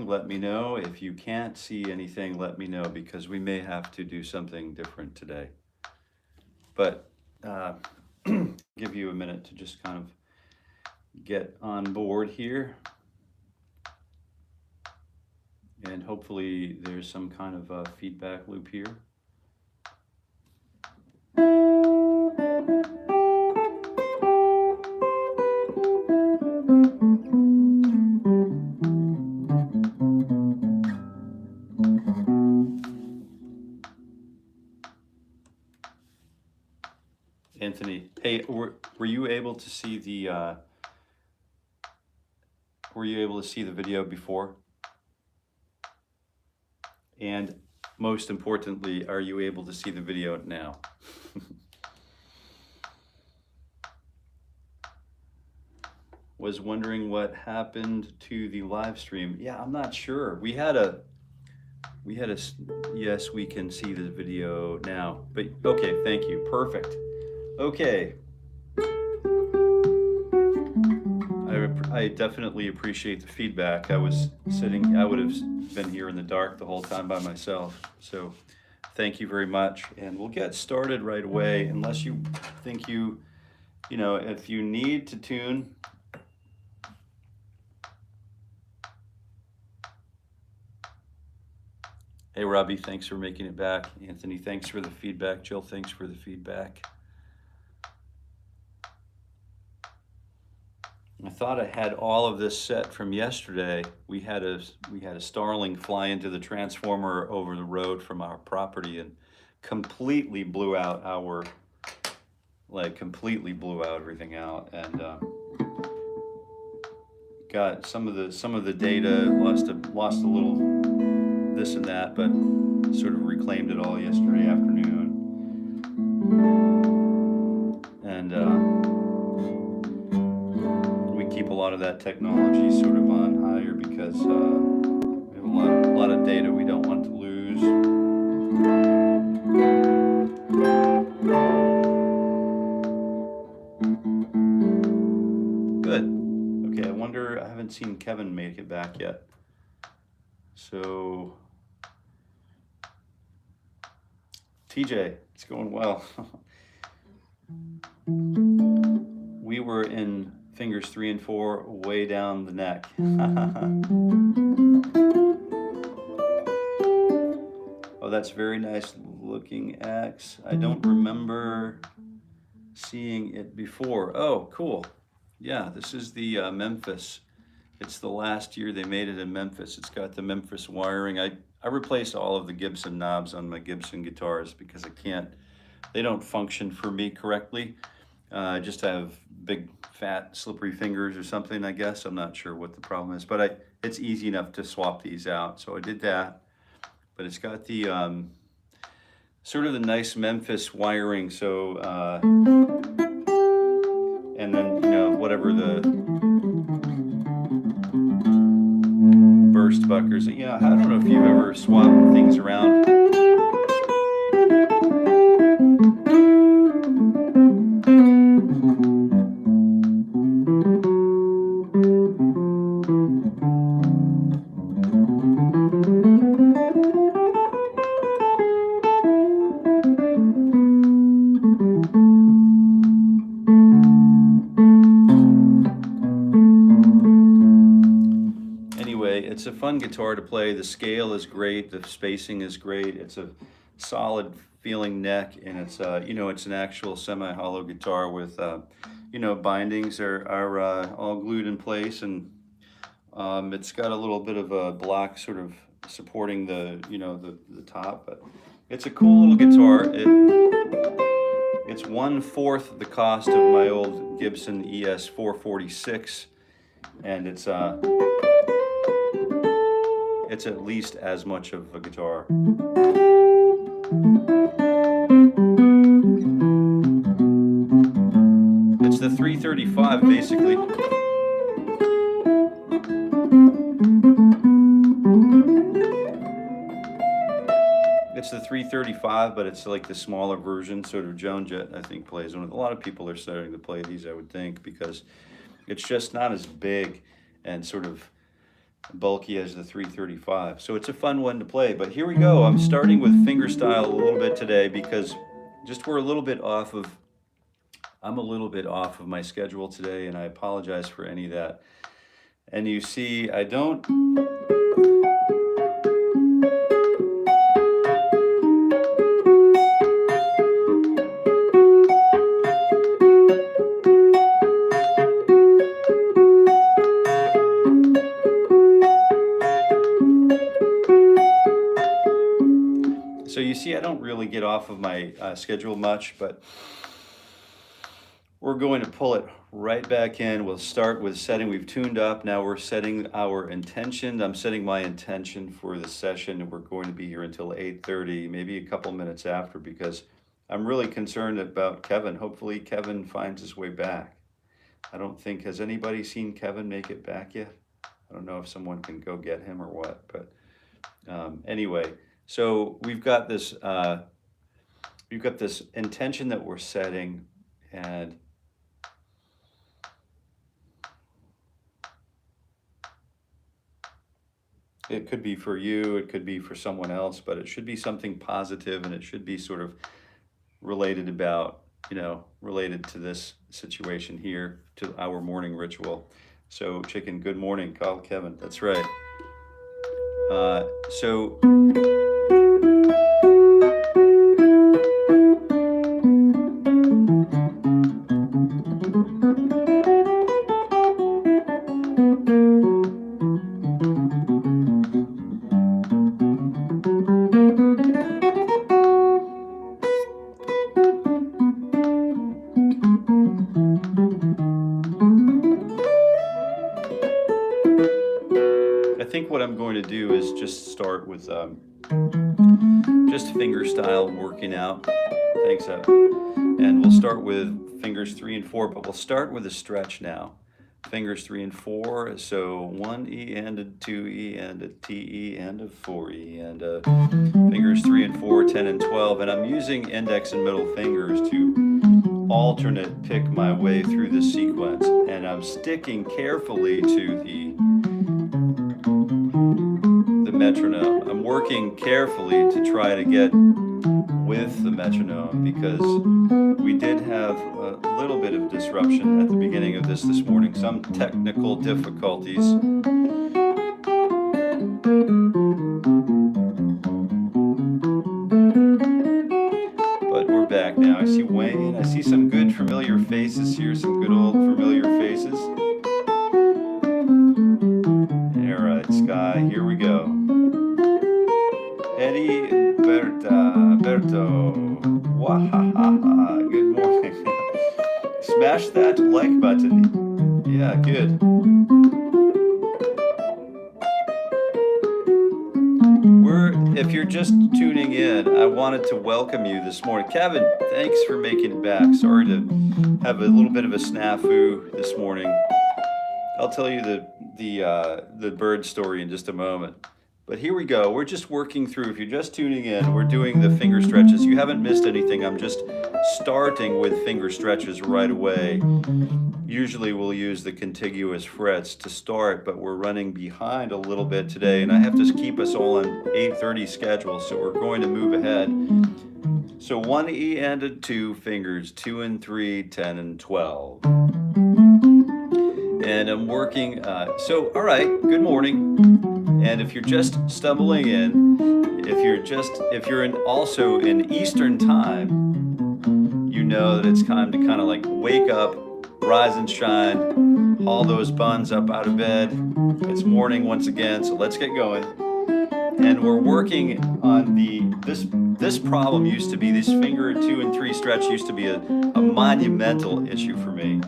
let me know. If you can't see anything, let me know, because we may have to do something different today. But give you a minute to just kind of get on board here. And hopefully there's some kind of feedback loop here. Anthony, hey, were you able to see the video before? And most importantly, are you able to see the video now? Was wondering what happened to the live stream. Yeah, I'm not sure. We had a yes, we can see the video now, but okay, thank you, perfect. Okay. I definitely appreciate the feedback. I was sitting, I would have been here in the dark the whole time by myself. So thank you very much. And we'll get started right away, unless you think you know, if you need to tune. Hey, Robbie, thanks for making it back. Anthony, thanks for the feedback. Jill, thanks for the feedback. I thought I had all of this set from yesterday. We had a starling fly into the transformer over the road from our property and completely blew out our, completely blew out everything out, and got some of the data, lost a little this and that, but sort of reclaimed it all yesterday afternoon. And keep a lot of that technology sort of on higher, because we have a lot of data we don't want to lose. Good. Okay, I wonder, I haven't seen Kevin make it back yet. So, TJ, it's going well. We were in fingers 3 and 4 way down the neck. Oh, that's very nice looking, X. I don't remember seeing it before. Oh, cool. Yeah, this is the Memphis. It's the last year they made it in Memphis. It's got the Memphis wiring. I replaced all of the Gibson knobs on my Gibson guitars because they don't function for me correctly. I just have big, fat, slippery fingers or something, I guess. I'm not sure what the problem is, but it's easy enough to swap these out. So I did that, but it's got the sort of the nice Memphis wiring. So, and then, you know, whatever the burst buckers. Yeah, I don't know if you've ever swapped things around. It's a fun guitar to play. The scale is great. The spacing is great. It's a solid feeling neck, and it's you know, it's an actual semi-hollow guitar with you know, bindings are all glued in place, and it's got a little bit of a block sort of supporting the, you know, the top. But it's a cool little guitar. It's 1/4 the cost of my old Gibson ES 446, and it's at least as much of a guitar. It's the 335 basically. It's the 335, but it's like the smaller version. Sort of Joan Jett, I think, plays one. A lot of people are starting to play these, I would think, because it's just not as big and sort of bulky as the 335. So it's a fun one to play, but here we go. I'm starting with fingerstyle a little bit today because we're a little bit off of, I'm a little bit off of my schedule today, and I apologize for any of that. And you see, I don't, so you see, I don't really get off of my schedule much, but we're going to pull it right back in. We'll start with setting. We've tuned up. Now we're setting our intention. I'm setting my intention for the session. We're going to be here until 8:30, maybe a couple minutes after, because I'm really concerned about Kevin. Hopefully Kevin finds his way back. I don't think, has anybody seen Kevin make it back yet? I don't know if someone can go get him or what, but anyway. So we've got this intention that we're setting, and it could be for you, it could be for someone else, but it should be something positive, and it should be sort of related about, related to this situation here, to our morning ritual. So chicken, good morning, call Kevin, that's right. So what I'm going to do is just start with just fingerstyle working out. Thanks, and we'll start with fingers 3 and 4, but we'll start with a stretch now. Fingers 3 and 4, so 1 E and a 2 E and a T E and a 4 E and fingers 3 and 4, 10 and 12, and I'm using index and middle fingers to alternate pick my way through the sequence, and I'm sticking carefully to the metronome. I'm working carefully to try to get with the metronome, because we did have a little bit of disruption at the beginning of this morning, some technical difficulties. But we're back now. I see Wayne, I see some good familiar faces here, some good old familiar faces. All right, Sky, here we go. Eddie Berto, wahaha, good morning. Smash that like button. Yeah, good. If you're just tuning in, I wanted to welcome you this morning. Kevin, thanks for making it back. Sorry to have a little bit of a snafu this morning. I'll tell you the bird story in just a moment. But here we go. We're just working through. If you're just tuning in, we're doing the finger stretches. You haven't missed anything. I'm just starting with finger stretches right away. Usually we'll use the contiguous frets to start, but we're running behind a little bit today, and I have to keep us all on 8:30 schedule, so we're going to move ahead. So 1 E and a 2, fingers 2 and 3, 10 and 12. And I'm working, all right, good morning. And if you're just stumbling in, if you're also in Eastern time, you know that it's time to kind of like wake up, rise and shine, haul those buns up out of bed. It's morning once again, so let's get going. And we're working on this problem used to be, this finger 2 and 3 stretch used to be a monumental issue for me.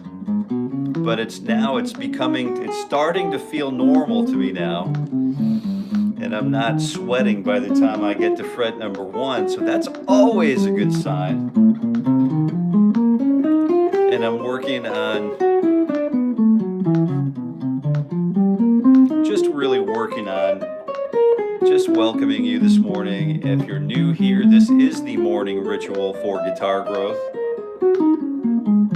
But it's starting to feel normal to me now. And I'm not sweating by the time I get to fret number 1, so that's always a good sign. And I'm working on just welcoming you this morning. If you're new here, this is the morning ritual for guitar growth.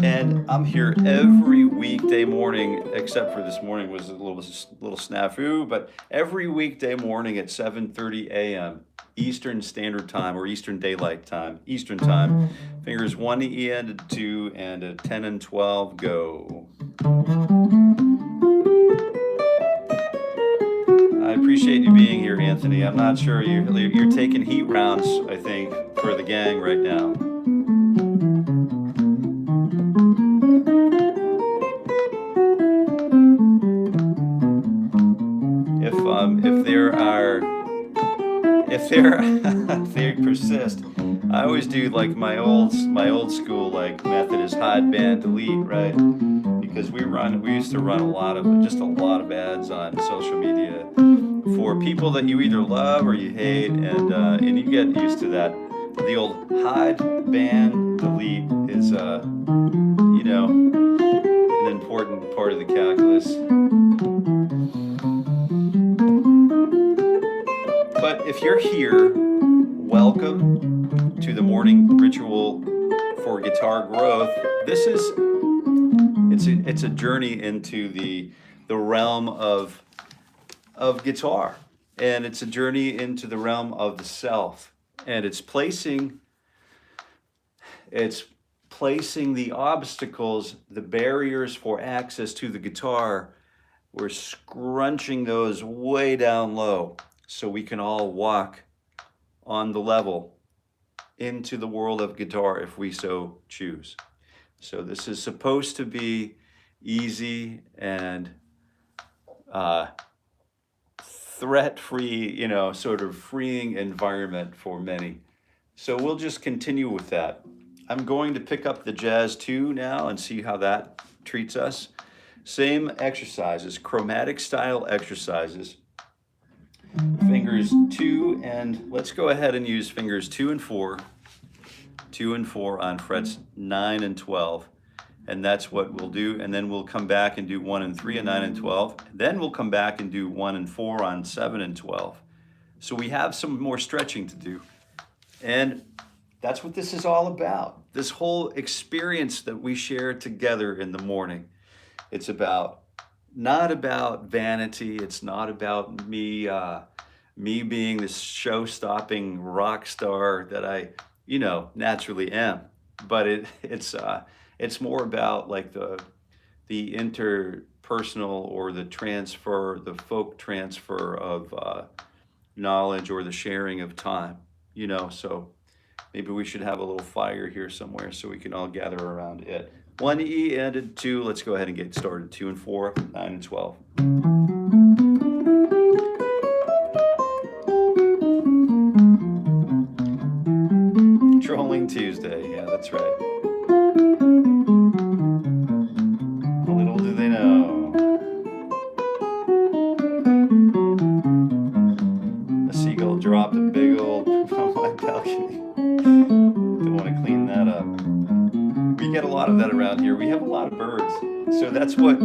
And I'm here every weekday morning, except for this morning was a little snafu, but every weekday morning at 7:30 a.m. Eastern Standard Time, or Eastern Daylight Time, Eastern Time. Fingers 1 to E and a 2 and a 10 and 12 go. I appreciate you being here, Anthony. I'm not sure you're taking heat rounds, I think, for the gang right now. If they persist, I always do like my old school like method is hide, ban, delete, right? Because we used to run a lot of ads on social media for people that you either love or you hate, and you get used to that. The old hide, ban, delete is an important part of the calculus. But if you're here, welcome to the morning ritual for guitar growth. It's a journey into the realm of guitar, and it's a journey into the realm of the self, and it's placing the obstacles, the barriers for access to the guitar. We're scrunching those way down low, so we can all walk on the level into the world of guitar if we so choose. So this is supposed to be easy and threat-free, sort of freeing environment for many. So we'll just continue with that. I'm going to pick up the Jazz 2 now and see how that treats us. Same exercises, chromatic style exercises. Fingers 2 and let's go ahead and use fingers 2 and 4 on frets 9 and 12, and that's what we'll do. And then we'll come back and do 1 and 3 on 9 and 12. Then we'll come back and do 1 and 4 on 7 and 12. So we have some more stretching to do, and that's what this is all about. This whole experience that we share together in the morning. It's not about vanity. It's not about me being this show-stopping rock star that I, naturally am. But it's more about like the interpersonal or the folk transfer of knowledge or the sharing of time. So maybe we should have a little fire here somewhere so we can all gather around it. 1 E and a 2. Let's go ahead and get started. 2 and 4, 9 and 12. Trolling Tuesday. Yeah, that's right. Little do they know. A seagull dropped a big old on my balcony. Don't want to clean that up. We get a lot of that around here. We have a lot of birds. So that's what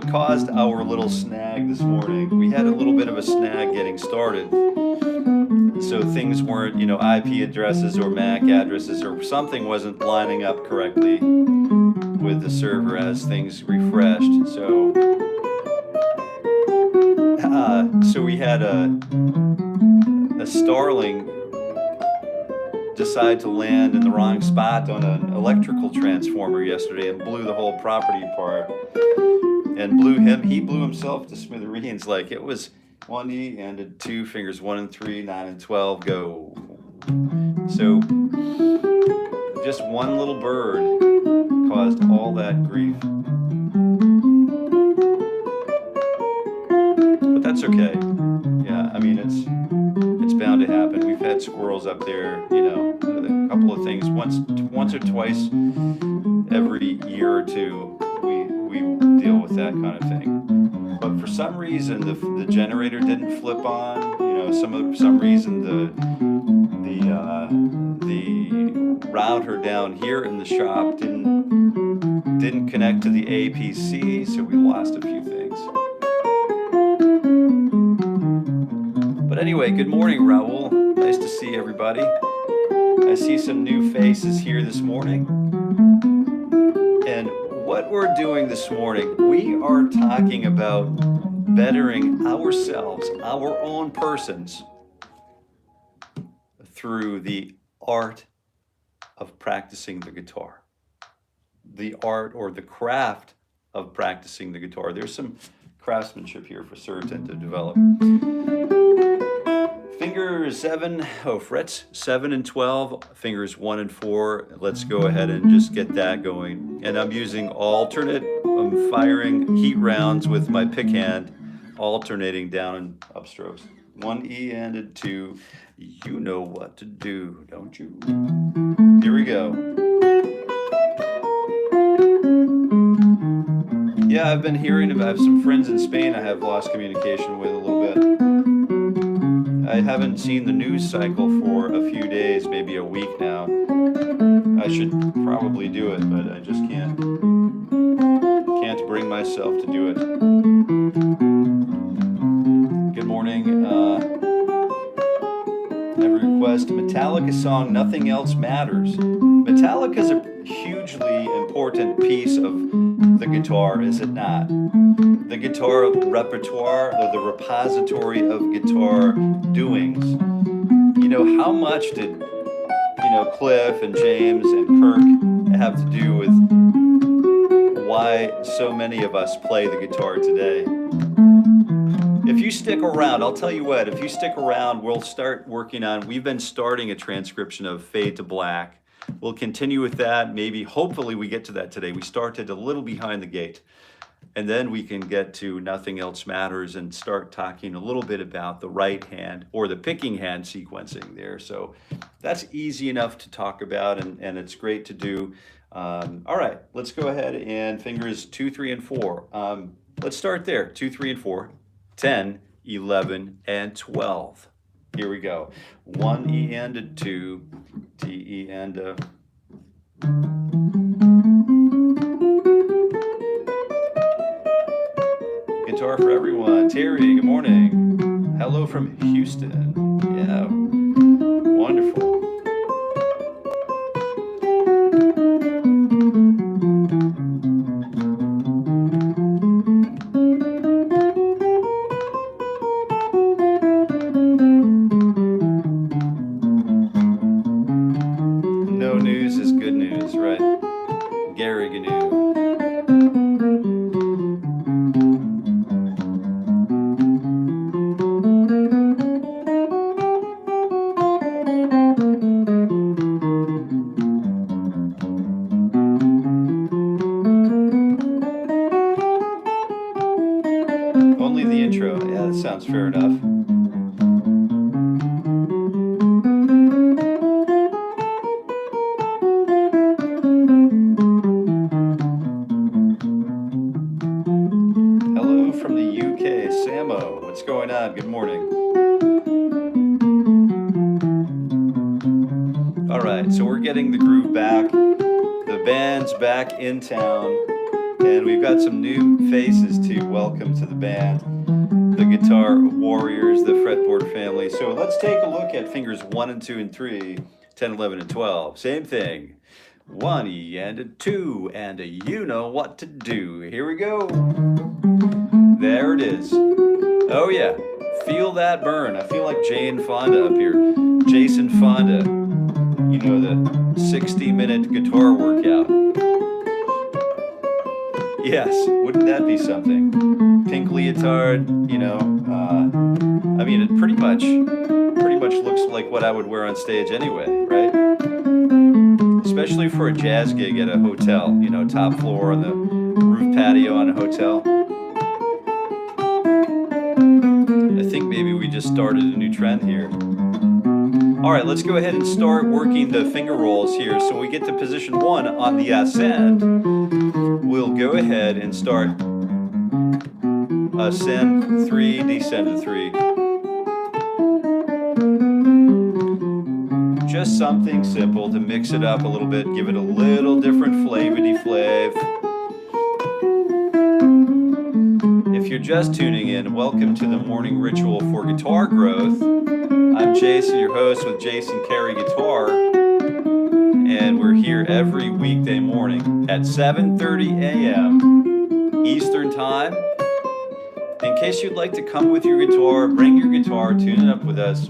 caused our little snag this morning. We had a little bit of a snag getting started. So things weren't, IP addresses or MAC addresses or something wasn't lining up correctly with the server as things refreshed. So we had a starling decide to land in the wrong spot on an electrical transformer yesterday and blew the whole property apart, and he blew himself to smithereens. Like it was 1 E and a 2, fingers 1 and 3, 9 and 12 go. So just one little bird caused all that grief, but that's okay. Yeah, I mean it's bound to happen. We've had squirrels up there, a couple of things once or twice every year or two. We deal with that kind of thing. But for some reason the generator didn't flip on. Some reason the router down here in the shop didn't connect to the APC, so we lost a few things. But anyway, good morning, Raul. Nice to see everybody. I see some new faces here this morning. what we're doing this morning, we are talking about bettering ourselves, our own persons, through the art of practicing the guitar. The art or the craft of practicing the guitar. There's some craftsmanship here for certain to develop. Frets 7 and 12, fingers 1 and 4. Let's go ahead and just get that going. And I'm using alternate, I'm firing heat rounds with my pick hand, alternating down and up strokes. 1 E and a 2. You know what to do, don't you? Here we go. Yeah, I've been hearing about, I have some friends in Spain I have lost communication with a little bit. I haven't seen the news cycle for a few days, maybe a week now. I should probably do it, but I just can't bring myself to do it. Good morning. Every request, Metallica song, Nothing Else Matters. Metallica is a hugely important piece of the guitar, is it not? The guitar repertoire, or the repository of guitar doings. You know, how much did, Cliff and James and Kirk have to do with why so many of us play the guitar today? If you stick around, I'll tell you what, if you stick around, we'll start working on, we've been starting a transcription of Fade to Black. We'll continue with that, maybe, hopefully we get to that today. We started a little behind the gate. And then we can get to Nothing Else Matters and start talking a little bit about the right hand or the picking hand sequencing there. So that's easy enough to talk about, and it's great to do. All right, let's go ahead and fingers 2, 3, and 4. Let's start there, 2, 3, and 4, 10, 11, and 12. Here we go. 1 E and a 2, D E and a... Guitar for everyone. Terry, good morning. Hello from Houston. Yeah, wonderful. No news is good news, right? Gary Gnu. Only the intro. Yeah, that sounds fair enough. Hello from the UK, Samo. What's going on? Good morning. All right, so we're getting the groove back. The band's back in town. And we've got some new faces to welcome to the band, the guitar warriors, the fretboard family. So let's take a look at fingers 1 and 2 and 3, 10, 11, and 12. Same thing. 1 E and a 2 and a you know what to do. Here we go. There it is. Oh yeah, feel that burn. I feel like Jane Fonda up here. Jason Fonda. You know, the 60-minute guitar workout. Yes, wouldn't that be something? Pink leotard, I mean, it pretty much looks like what I would wear on stage anyway, right? Especially for a jazz gig at a hotel, top floor on the roof patio on a hotel. I think maybe we just started a new trend here. All right, let's go ahead and start working the finger rolls here. So we get to position 1 on the ascend. We'll go ahead and start ascend 3, descend to 3. Just something simple to mix it up a little bit, give it a little different flavity-flav. If you're just tuning in, welcome to the morning ritual for guitar growth. I'm Jason, your host with Jason Carey Guitar. and we're here every weekday morning at 7:30 a.m. Eastern Time. In case you'd like to come with your guitar, bring your guitar, tune it up with us.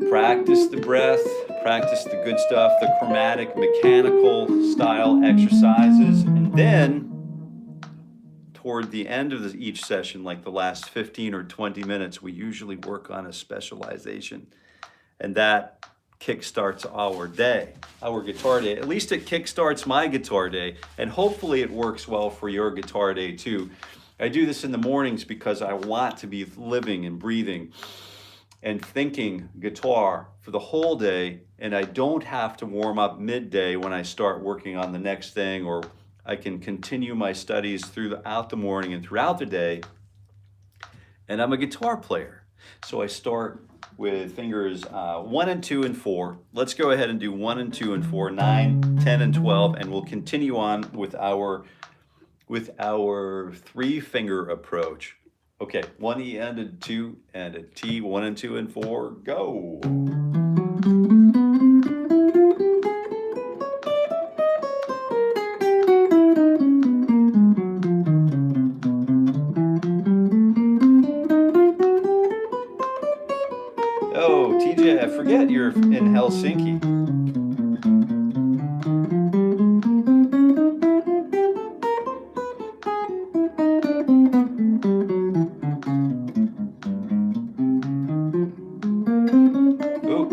Practice the breath, practice the good stuff, the chromatic, mechanical style exercises, and then toward the end of each session, like the last 15 or 20 minutes, we usually work on a specialization, and that kickstarts our day, our guitar day. At least it kickstarts my guitar day, and hopefully it works well for your guitar day too. I do this in the mornings because I want to be living and breathing and thinking guitar for the whole day, and I don't have to warm up midday when I start working on the next thing, or I can continue my studies throughout the morning and throughout the day. And I'm a guitar player, so I start with fingers 1 and 2 and 4. Let's go ahead and do 1 and 2 and 4, 9, 10 and 12, and we'll continue on with our 3-finger approach. Okay, 1 E and a 2 and a T, 1 and 2 and 4, go. Oh, TJ, I forget you're in Helsinki.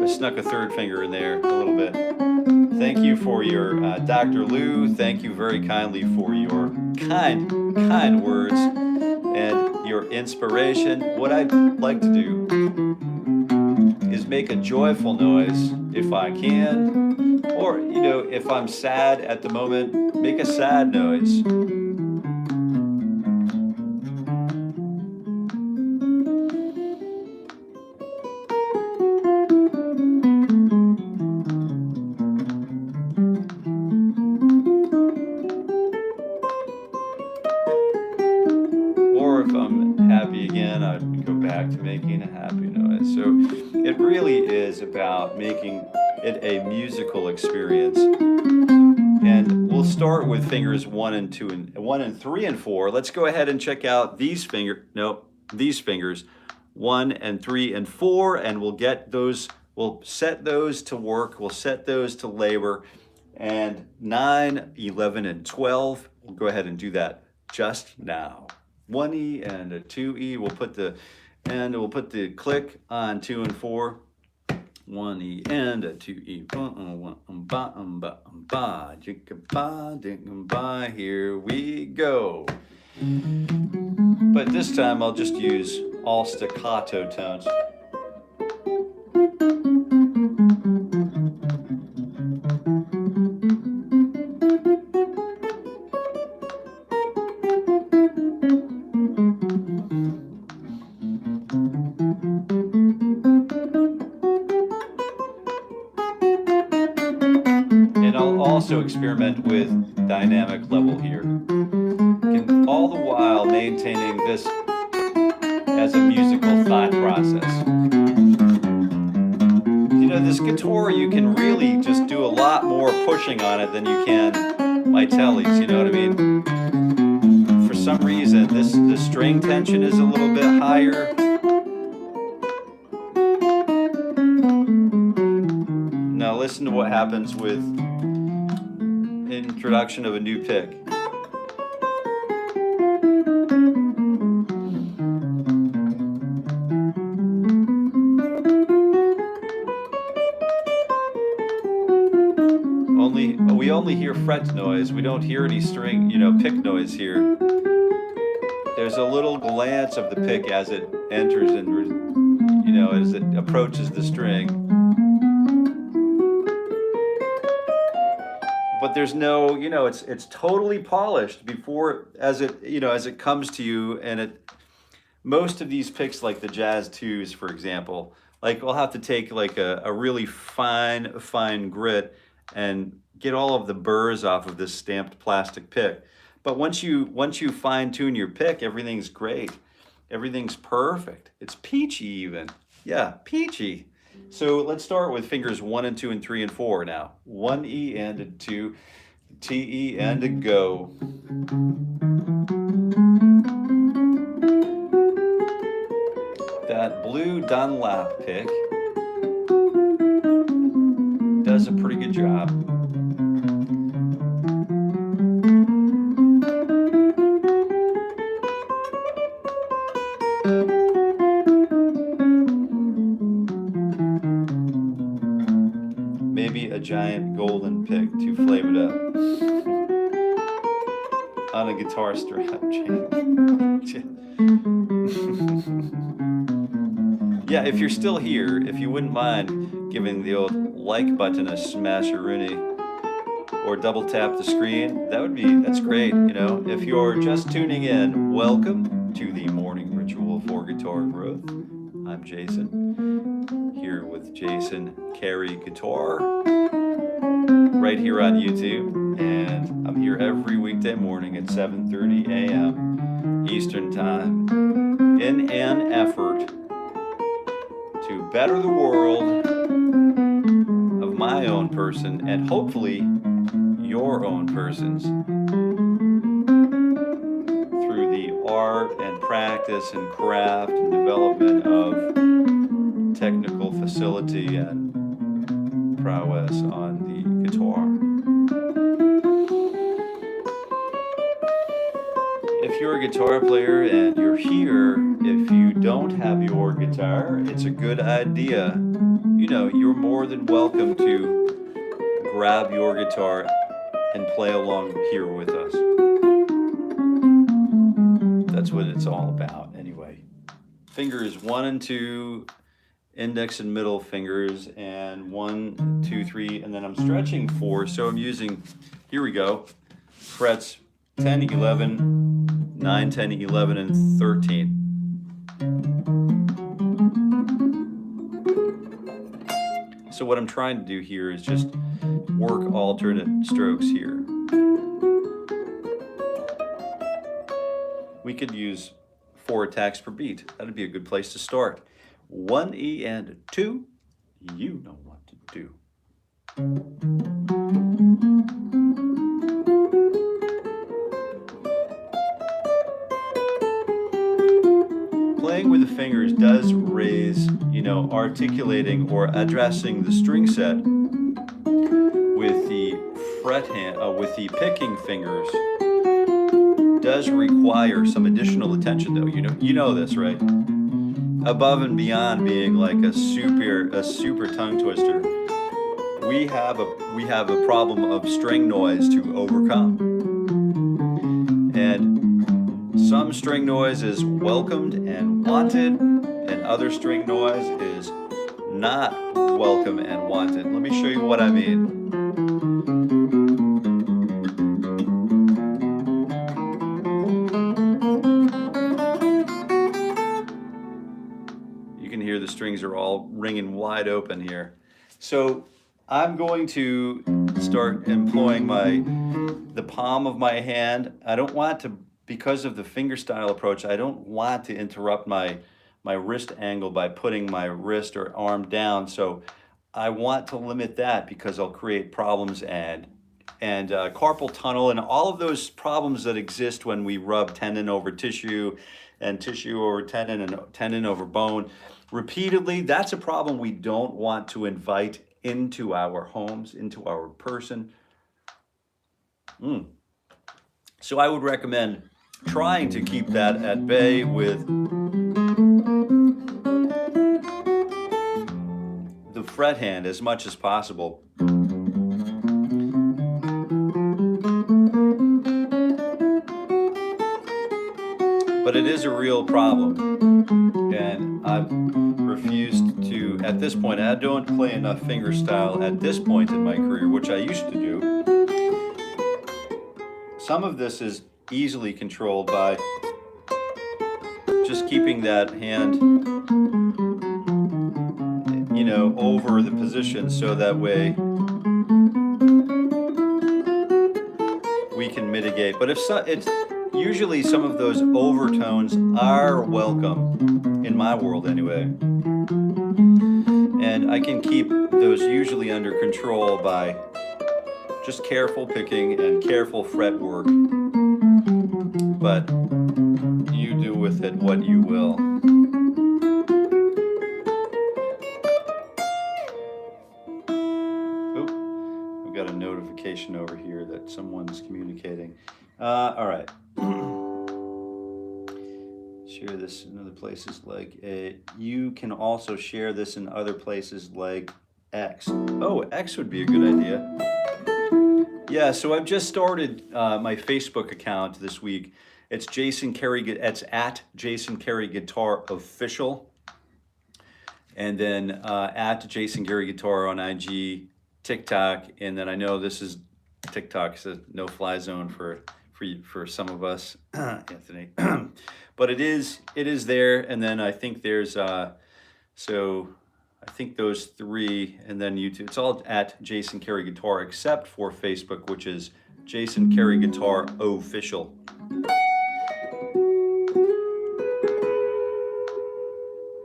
Snuck a 3rd finger in there a little bit. Thank you for your, Dr. Lou, thank you very kindly for your kind words and your inspiration. What I'd like to do is make a joyful noise if I can, or, you know, if I'm sad at the moment, make a sad noise. If I'm happy again, I'd go back to making a happy noise. So it really is about making it a musical experience. And we'll start with fingers 1 and 2 and 1 and 3 and 4. Let's go ahead and check out these fingers 1 and 3 and 4, and we'll get those, we'll set those to work, we'll set those to labor. And 9, 11, and 12, we'll go ahead and do that just now. 1 E and a 2 E. We'll put the click on 2 and 4. 1 E and a 2 E. Here we go. But this time I'll just use all staccato tones. Also experiment with dynamic level here, all the while maintaining this as a musical thought process. You know, this guitar, you can really just do a lot more pushing on it than you can my tellies, you know what I mean? For some reason, the string tension is a little bit higher. Now listen to what happens with introduction of a new pick. We only hear fret noise. We don't hear any string, you know, pick noise here. There's a little glance of the pick as it enters and, you know, as it approaches the string. But there's no, you know, it's totally polished before, as it, you know, as it comes to you. And most of these picks, like the Jazz 2s, for example, like we'll have to take like a really fine grit and get all of the burrs off of this stamped plastic pick. But once you fine tune your pick, everything's great. Everything's perfect. It's peachy even. Yeah, peachy. So let's start with fingers 1 and 2 and 3 and 4 now. 1 E and a 2, T E and a go. That blue Dunlap pick does a pretty good job. Maybe a giant golden pick to flame it up on a guitar strap. Yeah, if you're still here, if you wouldn't mind giving the old like button a smash-a-rooney or double tap the screen, that's great. You know, if you're just tuning in, welcome to the morning ritual for guitar growth. I'm Jason, here with Jason Carey Guitar, right here on YouTube, and I'm here every weekday morning at 7:30 a.m. Eastern Time in an effort to better the world of my own person and hopefully your own persons through the art and practice and craft and development of technical facility and prowess on the guitar. If you're a guitar player and you're here, if you don't have your guitar, it's a good idea. You know, you're more than welcome to grab your guitar and play along here with us. That's what it's all about anyway. Fingers 1 and 2, index and middle fingers, and 1, 2, 3, and then I'm stretching 4, so I'm using, here we go, frets 10, 11, 9, 10, 11, and 13. So what I'm trying to do here is just work alternate strokes here. We could use 4 attacks per beat. That'd be a good place to start. 1 E and a 2, you know what to do. Playing with the fingers does raise, you know, articulating or addressing the string set with the fret hand, with the picking fingers does require some additional attention though. You know this, right? Above and beyond being like a super tongue twister, we have a problem of string noise to overcome. And some string noise is welcomed and wanted, and other string noise is not welcome and wanted. Let me show you what I mean. You can hear the strings are all ringing wide open here. So I'm going to start employing the palm of my hand. I don't want to, because of the fingerstyle approach, I don't want to interrupt my wrist angle by putting my wrist or arm down. So I want to limit that because I'll create problems and carpal tunnel and all of those problems that exist when we rub tendon over tissue and tissue over tendon and tendon over bone repeatedly. That's a problem we don't want to invite into our homes, into our person. So I would recommend trying to keep that at bay with the fret hand as much as possible. But it is a real problem, and I've refused to, at this point, I don't play enough fingerstyle at this point in my career, which I used to do. Some of this is easily controlled by just keeping that hand, you know, over the position so that way we can mitigate. But it's usually some of those overtones are welcome, in my world anyway. And And I can keep those usually under control by just careful picking and careful fret work. But you do with it what you will. Oop, we've got a notification over here that someone's communicating. All right. Share this in other places like you can also share this in other places like X. Oh, X would be a good idea. Yeah, so I've just started my Facebook account this week. It's Jason Carey. It's at Jason Carey Guitar Official, and then at Jason Carey Guitar on IG, TikTok, and then I know this is TikTok's a no-fly zone for some of us, Anthony. But it is there, and then I think there's so I think those three, and then YouTube. It's all at Jason Carey Guitar, except for Facebook, which is Jason Carey Guitar Official.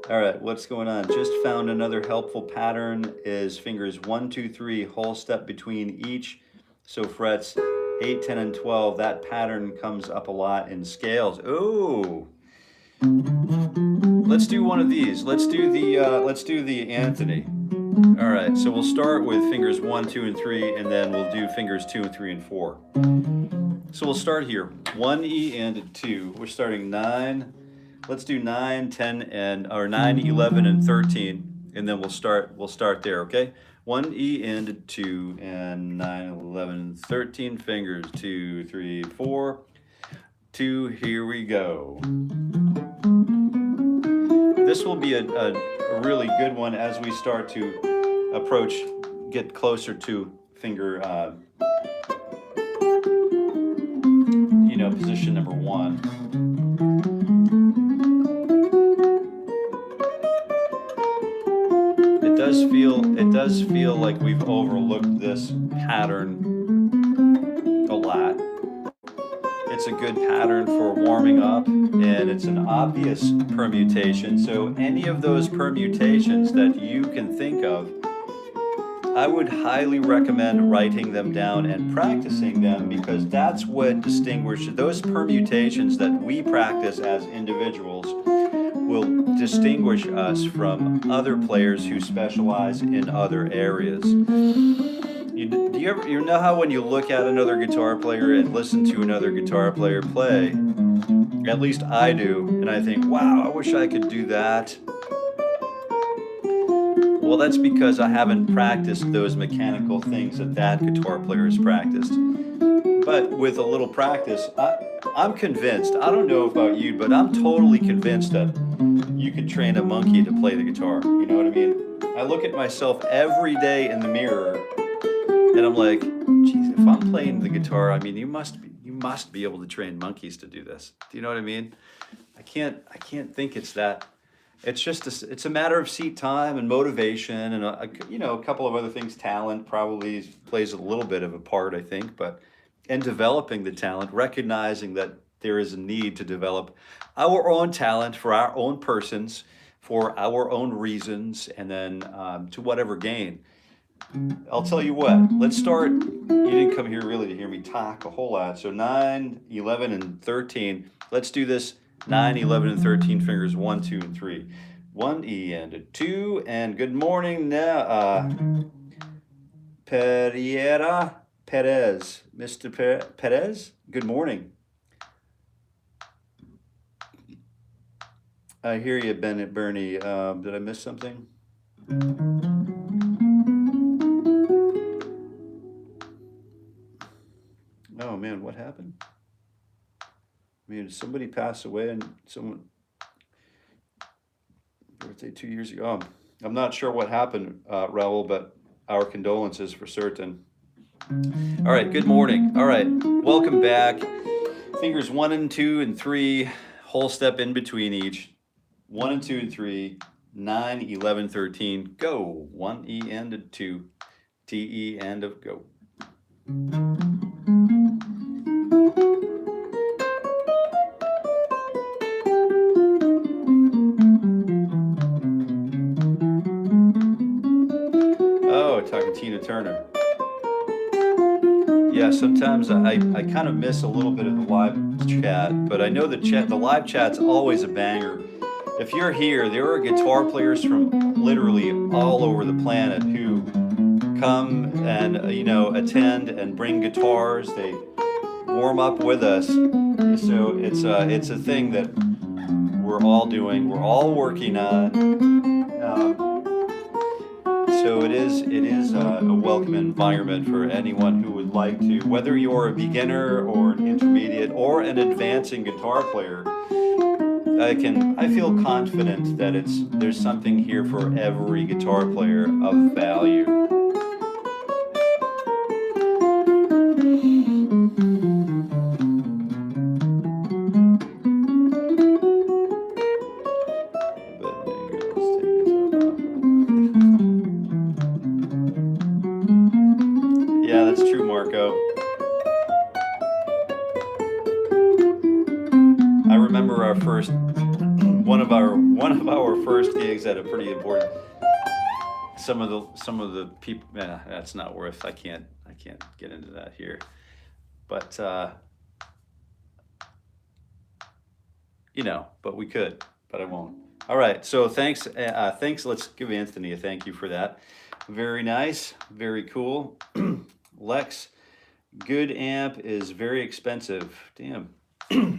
All right, what's going on? Just found another helpful pattern is fingers 1, 2, 3, whole step between each. So frets 8, 10, and 12. That pattern comes up a lot in scales. Oh, let's do one of these. Let's do the Anthony. All right, so we'll start with fingers 1, 2, and 3, and then we'll do fingers 2, and 3, and 4. So we'll start here. 1 E and 2. We're starting 9. Let's do 9, 10, or 9, 11, and 13, and then we'll start there. Okay. 1 E and 2, and 9, 11, and 13 fingers. 2, 3, 4. 2. Here we go. This will be a really good one as we start to get closer to finger, position number 1. It does feel like we've overlooked this pattern a lot. It's a good pattern for warming up, and it's an obvious permutation. So any of those permutations that you can think of, I would highly recommend writing them down and practicing them, because that's what distinguishes those permutations that we practice as individuals will distinguish us from other players who specialize in other areas. You know how when you look at another guitar player and listen to another guitar player play, at least I do, and I think, wow, I wish I could do that. Well, that's because I haven't practiced those mechanical things that guitar player has practiced. But with a little practice, I'm convinced, I don't know about you, but I'm totally convinced that you could train a monkey to play the guitar. You know what I mean? I look at myself every day in the mirror, and I'm like, geez, if I'm playing the guitar, I mean, you must be able to train monkeys to do this. Do you know what I mean? I can't think it's that. It's just it's a matter of seat time and motivation, and a couple of other things. Talent probably plays a little bit of a part, I think, and developing the talent, recognizing that there is a need to develop our own talent for our own persons, for our own reasons, and then to whatever gain. I'll tell you what, let's start. You didn't come here really to hear me talk a whole lot. So 9, 11, and 13. Let's do this 9, 11, and 13 fingers, 1, 2, and 3. 1 E and a 2, and good morning now, Perez, Mr. Perez, good morning. I hear you, Bernie. Did I miss something? Oh man, what happened? I mean, did somebody pass away and someone birthday 2 years ago? Oh, I'm not sure what happened, Raul, but our condolences for certain. All right, good morning. All right, welcome back. Fingers 1 and 2 and 3, whole step in between each. 1 and 2 and 3, 9, 11, 13, go. 1 E and a 2, T E and a go. like Tina Turner. Yeah, sometimes I kind of miss a little bit of the live chat, but I know the live chat's always a banger. If you're here, there are guitar players from literally all over the planet who come and attend and bring guitars. They warm up with us. So it's a thing that we're all doing. We're all working on. So it is a welcome environment for anyone who would like to, whether you're a beginner or an intermediate or an advancing guitar player. I feel confident that there's something here for every guitar player of value. Yeah, that's true, Marco. I remember our first one of our first gigs at a pretty important. Some of the people. That's not worth. I can't get into that here. But but we could. But I won't. All right. So thanks. Let's give Anthony a thank you for that. Very nice. Very cool. Lex, good amp is very expensive. Damn.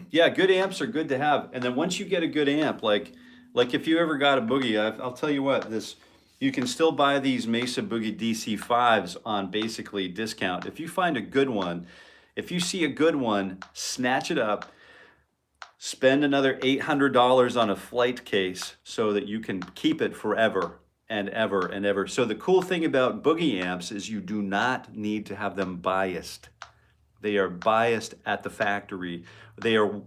Yeah, good amps are good to have. And then once you get a good amp, like if you ever got a Boogie, I'll tell you what, you can still buy these Mesa Boogie DC5s on basically discount. If you find a good one, if you see a good one, snatch it up, spend another $800 on a flight case so that you can keep it forever and ever and ever. So the cool thing about Boogie amps is you do not need to have them biased. They are biased at the factory. They are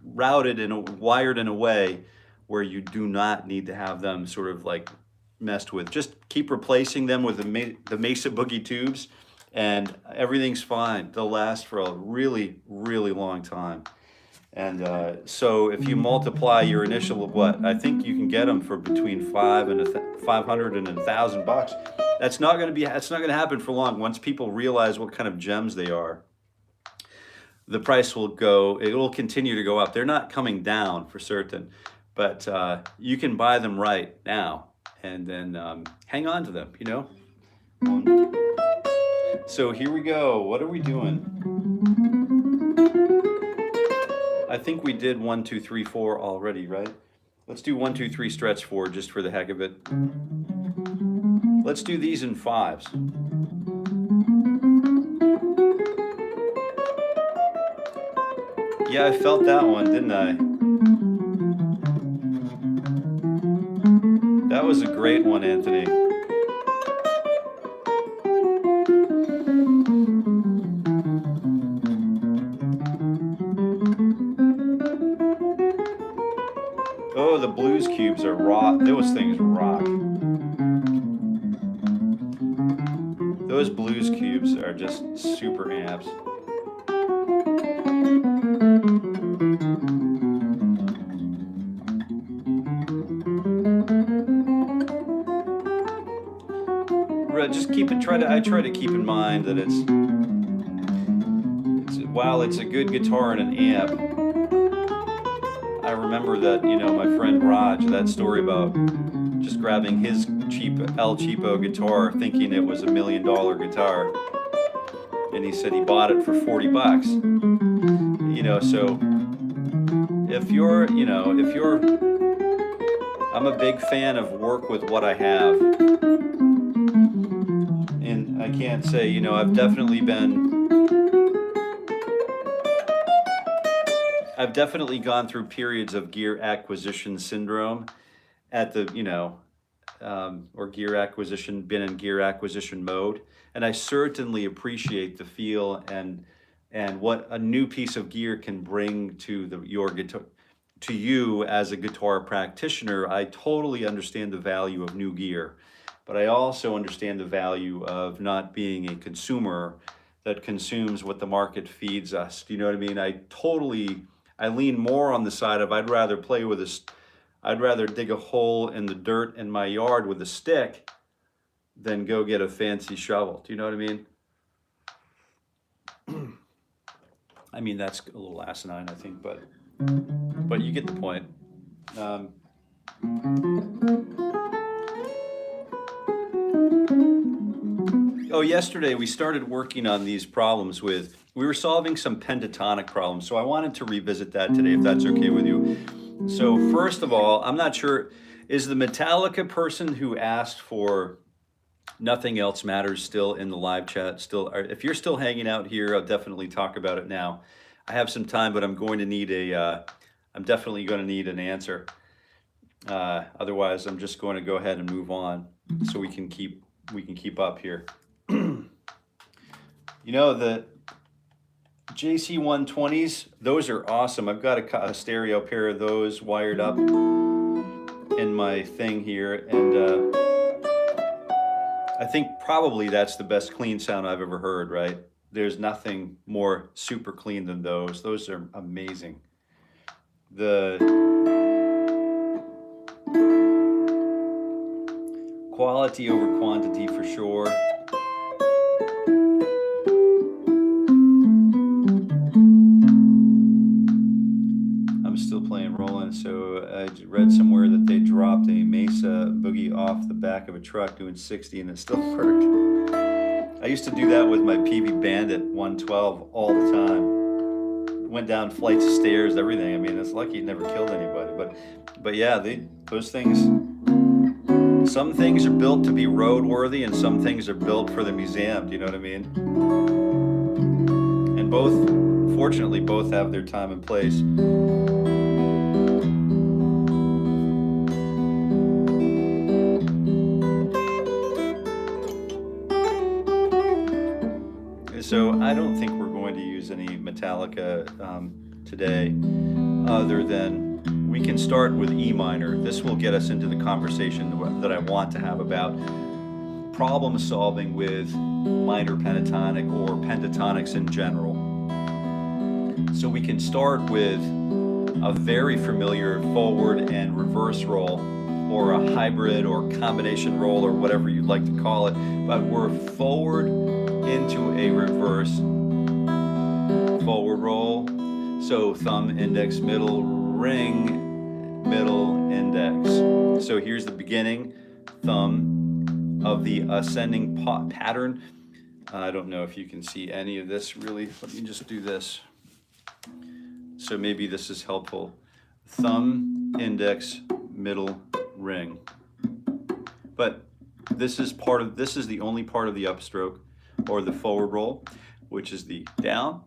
routed and wired in a way where you do not need to have them sort of like messed with. Just keep replacing them with the Mesa Boogie tubes and everything's fine. They'll last for a really, really long time. And so if you multiply your initial of what, I think you can get them for between $500 and $1,000. That's not going to happen for long. Once people realize what kind of gems they are, the price will it will continue to go up. They're not coming down for certain, but you can buy them right now and then hang on to them, So here we go. What are we doing? I think we did 1, 2, 3, 4 already, right? Let's do 1, 2, 3 stretch 4 just for the heck of it. Let's do these in 5s. Yeah, I felt that one, didn't I? That was a great one, Anthony. Oh, the blues cubes are rock. Those things rock. Those blues cubes are just super amps. Just I try to keep in mind that while it's a good guitar and an amp, I remember that, my friend Raj, that story about just grabbing his cheap 𝘕𝘂𝘄 guitar thinking it was $1 million guitar. And he said he bought it for $40. So I'm a big fan of work with what I have. And I can't say, I've definitely gone through periods of gear acquisition syndrome at the, or been in gear acquisition mode. And I certainly appreciate the feel and what a new piece of gear can bring to your guitar, to you as a guitar practitioner. I totally understand the value of new gear, but I also understand the value of not being a consumer that consumes what the market feeds us. Do you know what I mean? I lean more on the side of I'd rather dig a hole in the dirt in my yard with a stick than go get a fancy shovel. Do you know what I mean? I mean, that's a little asinine, I think, but you get the point. Oh, yesterday we started working on these problems we were solving some pentatonic problems, so I wanted to revisit that today, if that's okay with you. So first of all, I'm not sure, is the Metallica person who asked for Nothing Else Matters still in the live chat? Still, if you're still hanging out here, I'll definitely talk about it now. I have some time, but I'm going to need I'm definitely going to need an answer. Otherwise, I'm just going to go ahead and move on so we can keep up here. You know, the JC120s, those are awesome. I've got a stereo pair of those wired up in my thing here, and I think probably that's the best clean sound I've ever heard, right? There's nothing more super clean than those. Those are amazing. The quality over quantity for sure. I'm still playing Roland, so I read somewhere that they dropped a Mesa boogie off the back of a truck doing 60 and it still worked. I used to do that with my PV Bandit 112 all the time. Went down flights of stairs, everything. I mean, it's lucky it never killed anybody. But yeah, those things, some things are built to be roadworthy and some things are built for the museum. Do you know what I mean? And fortunately, both have their time and place. So I don't think we're going to use any Metallica today, other than we can start with E minor. This will get us into the conversation that I want to have about problem solving with minor pentatonic or pentatonics in general. So we can start with a very familiar forward and reverse roll, or a hybrid or combination roll, or whatever you'd like to call it, but we're forward into a reverse forward roll. So thumb, index, middle, ring, middle, index. So here's the beginning, thumb of the ascending pattern. I don't know if you can see any of this really. Let me just do this. So maybe this is helpful. Thumb, index, middle, ring. But this is the only part of the upstroke, or the forward roll, which is the down,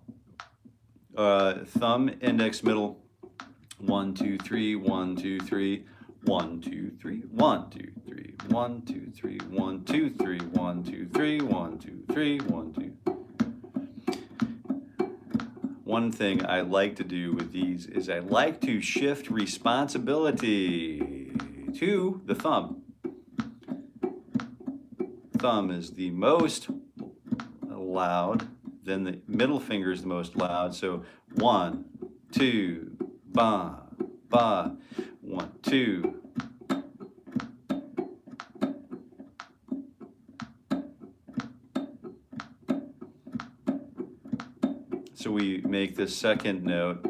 thumb, index, middle, 1, 2, 3, 1, 2, 3, 1, 2, 3, 1, 2, 3, 1, 2, 3, 1, 2, 3, 1, 2, 3, 1, 2, 3, 1, 2. One thing I like to do with these is I like to shift responsibility to the thumb. Thumb is the most loud, then the middle finger is the most loud. So 1, 2, ba, ba, 1, 2. So we make the second note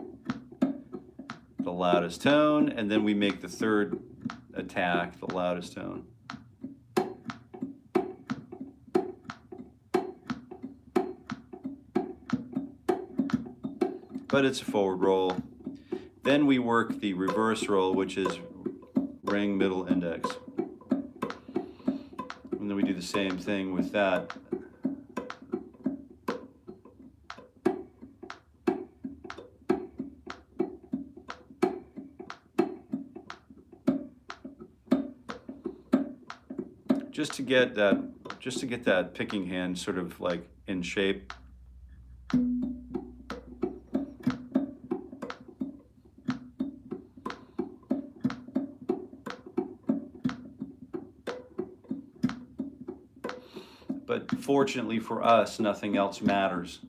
the loudest tone, and then we make the third attack the loudest tone. But it's a forward roll. Then we work the reverse roll, which is ring, middle, index. And then we do the same thing with that. Just to get that picking hand sort of like in shape. But fortunately for us, nothing else matters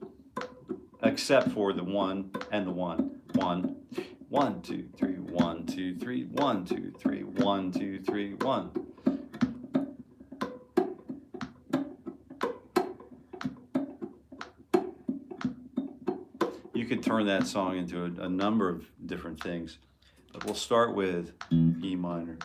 except for the 1 and the 1. 1, 1, 2, 3, 1, 2, 3, 1, 2, 3, 1, 2, 3, 1. you could turn that song into a number of different things. But we'll start with E minor.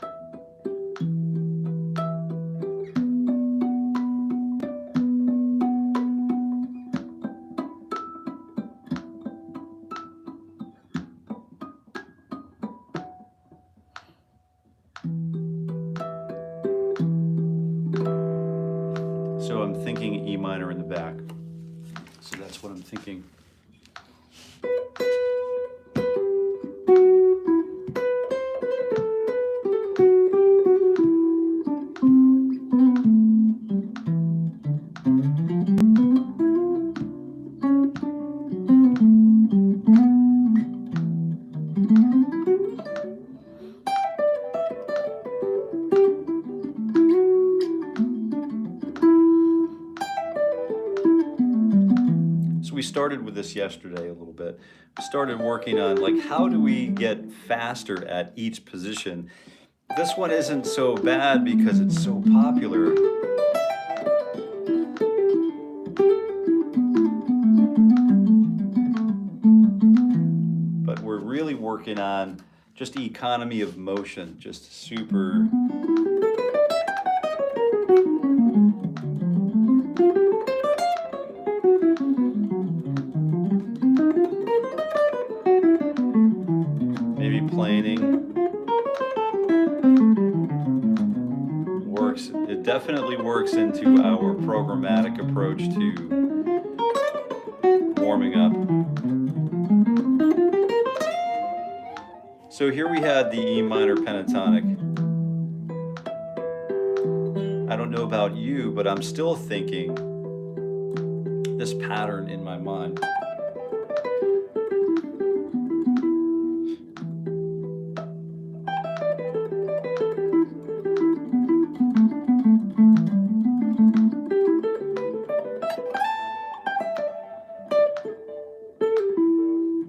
So I'm thinking E minor in the back. So that's what I'm thinking. We started with this yesterday a little bit. We started working on like how do we get faster at each position. This one isn't so bad because it's so popular. But we're really working on just the economy of motion, just super. Planing works. It definitely works into our programmatic approach to warming up. So here we had the E minor pentatonic. I don't know about you, but I'm still thinking this pattern in my mind.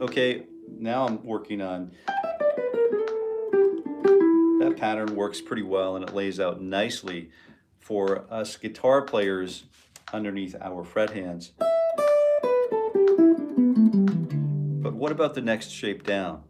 Okay, now I'm working on, that pattern works pretty well and it lays out nicely for us guitar players underneath our fret hands. But what about the next shape down?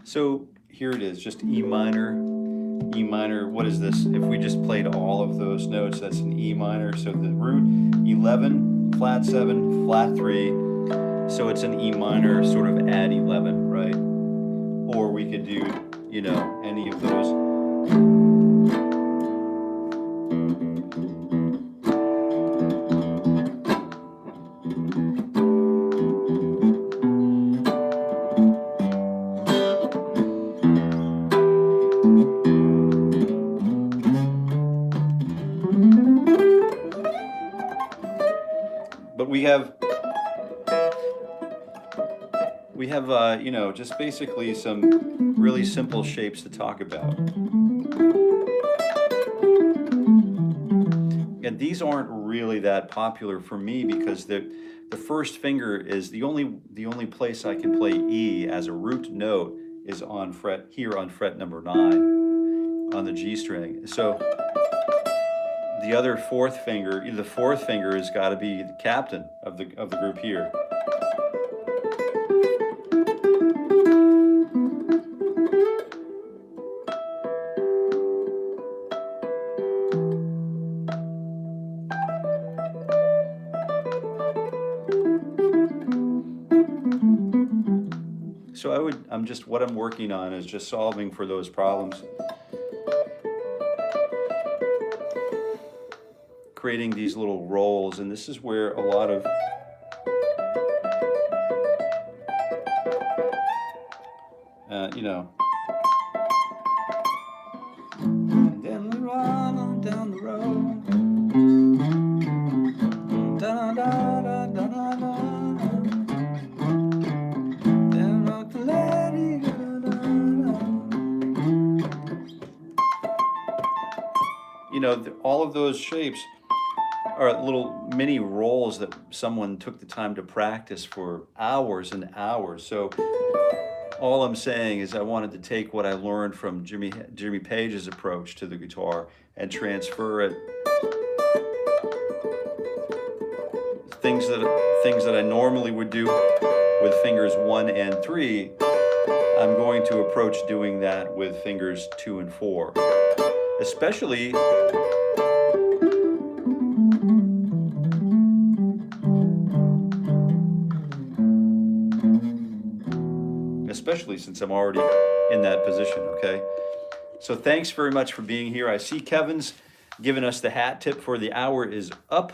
So here it is, just E minor, E minor. What is this? If we just played all of those notes, that's an E minor. So the root 11, flat 7, flat 3. So it's an E minor sort of add 11, right? Or we could do, you know, any of those. But we have, you know, just basically some really simple shapes to talk about. And these aren't really that popular for me because the first finger is the only place I can play E as a root note is on fret, here on fret number 9 on the G string. So the other fourth finger, the fourth finger has got to be the captain of the group here. So what I'm working on is just solving for those problems. Creating these little rolls, and this is where a lot of you know. And then we run on down the road. Da da da da da da. Then rock the lady. You know, all of those shapes are little mini rolls that someone took the time to practice for hours and hours. So all I'm saying is I wanted to take what I learned from Jimmy Page's approach to the guitar and transfer it. Things that I normally would do with fingers 1 and 3, I'm going to approach doing that with fingers 2 and 4. Especially since I'm already in that position, okay? So thanks very much for being here. I see Kevin's given us the hat tip for the hour is up,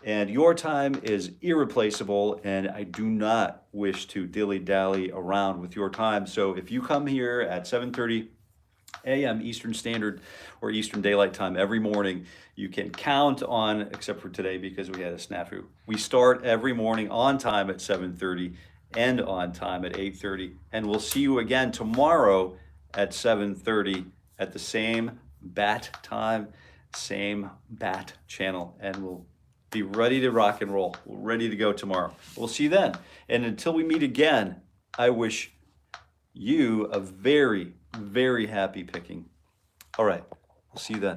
and your time is irreplaceable, and I do not wish to dilly-dally around with your time. So if you come here at 7:30 a.m. Eastern Standard or Eastern Daylight Time every morning, you can count on, except for today because we had a snafu. We start every morning on time at 7:30 and on time at 8:30. And we'll see you again tomorrow at 7:30 at the same bat time, same bat channel. And we'll be ready to rock and roll. We're ready to go tomorrow. We'll see you then. And until we meet again, I wish you a very, very happy picking. All right, we'll see you then.